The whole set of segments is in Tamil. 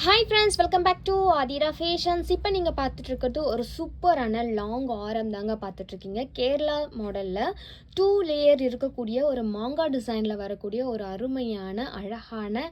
Hi friends, welcome back to Athira fashions. இப்போ நீங்கள் பார்த்துட்ருக்கிறது ஒரு சூப்பரான லாங் ஆரம் தாங்க பார்த்துட்ருக்கீங்க. கேரளா மாடலில் 2 லேயர் இருக்கக்கூடிய ஒரு மாங்காய் டிசைனில் வரக்கூடிய ஒரு அருமையான அழகான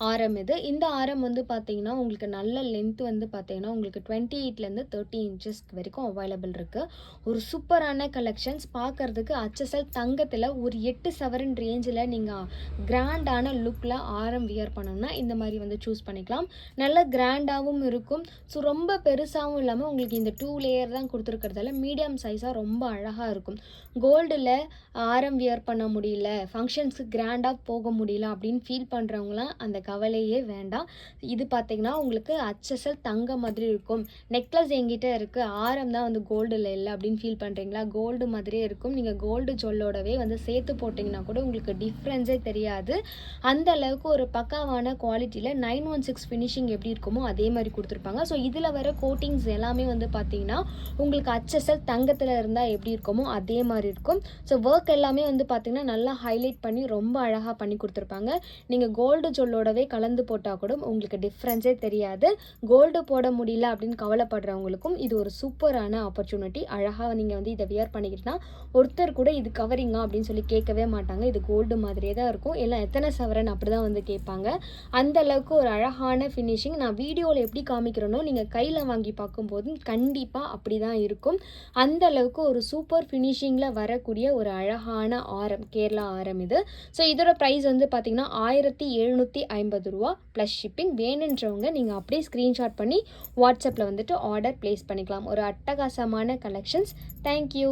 ஆரம் இது. இந்த ஆரம் வந்து பார்த்திங்கன்னா உங்களுக்கு நல்ல லென்த் வந்து பார்த்திங்கன்னா உங்களுக்கு 28லேருந்து 30 இன்ச்சஸ் வரைக்கும் அவைலபிள் இருக்குது. ஒரு சூப்பரான கலெக்ஷன்ஸ் பார்க்குறதுக்கு HSL தங்கத்தில் ஒரு 8 சவரன் ரேஞ்சில் நீங்கள் கிராண்டான லுக்கில் ஆரம் வியர் பண்ணணும்னா இந்த மாதிரி வந்து சூஸ் பண்ணிக்கலாம். நல்ல கிராண்டாகவும் இருக்கும். ஸோ ரொம்ப பெருசாகவும் இல்லாமல் உங்களுக்கு இந்த 2 லேயர் தான் கொடுத்துருக்கிறதால மீடியம் சைஸாக ரொம்ப அழகாக இருக்கும். கோல்டில் ஆரம் வியர் பண்ண முடியல, ஃபங்க்ஷன்ஸுக்கு கிராண்டாக போக முடியல அப்படின்னு ஃபீல் பண்ணுறவங்களாம் அந்த கவலையே வேண்டாம். இது பார்த்திங்கன்னா உங்களுக்கு HSL தங்க மாதிரி இருக்கும். நெக்லஸ் எங்கிட்ட இருக்குது, ஆரம் தான் வந்து கோல்டில் இல்லை அப்படின்னு ஃபீல் பண்ணுறீங்களா? கோல்டு மாதிரியே இருக்கும். நீங்கள் கோல்டு ஜுவல்லோடவே வந்து சேர்த்து போட்டிங்கன்னா கூட உங்களுக்கு டிஃப்ரென்ஸே தெரியாது. அந்த அளவுக்கு ஒரு பக்காவான குவாலிட்டியில் 916 ஃபினிஷிங் எப்படி இருக்குமோ அதே மாதிரி கொடுத்துருப்பாங்க. ஸோ இதில் வர கோட்டிங்ஸ் எல்லாமே வந்து பார்த்தீங்கன்னா உங்களுக்கு HSL தங்கத்தில் இருந்தால் எப்படி இருக்குமோ அதே மாதிரி இருக்கும். ஸோ ஒர்க் எல்லாமே வந்து பார்த்தீங்கன்னா நல்லா ஹைலைட் பண்ணி ரொம்ப அழகாக பண்ணி கொடுத்துருப்பாங்க. நீங்கள் கோல்டு ஜுவல்லோடவே கலந்து போட்டால் கூட உங்களுக்கு டிஃப்ரென்ஸே தெரியாது. கோல்டு போட முடியல அப்படின்னு கவலைப்படுறவங்களுக்கும் இது ஒரு சூப்பரான ஆப்பர்ச்சுனிட்டி. அழகாக நீங்கள் வந்து இதை வியர் பண்ணிக்கிட்டா ஒருத்தர் கூட இது கவரிங்கா அப்படின்னு சொல்லி கேட்கவே மாட்டாங்க. இது கோல்டு மாதிரியே தான் இருக்கும். எல்லாம் எத்தனை சவரன் அப்படி தான் வந்து கேட்பாங்க. அந்த அளவுக்கு ஒரு அழகான ஃபினிஷிங். நான் வீடியோவில் எப்படி காமிக்கிறேனோ நீங்கள் கையில் வாங்கி பார்க்கும்போது கண்டிப்பாக அப்படி தான் இருக்கும். அந்த அளவுக்கு ஒரு சூப்பர் ஃபினிஷிங்கில் வரக்கூடிய ஒரு அழகான ஆரம், கேரளா ஆரம் இது. ஸோ இதோட ப்ரைஸ் வந்து பார்த்திங்கன்னா 1750 ரூபா ப்ளஸ் ஷிப்பிங். வேணுன்றவங்க நீங்கள் அப்படியே ஸ்க்ரீன்ஷாட் பண்ணி வாட்ஸ்அப்பில் வந்துட்டு ஆர்டர் ப்ளேஸ் பண்ணிக்கலாம். ஒரு அட்டகாசமான கலெக்ஷன்ஸ். தேங்க்யூ.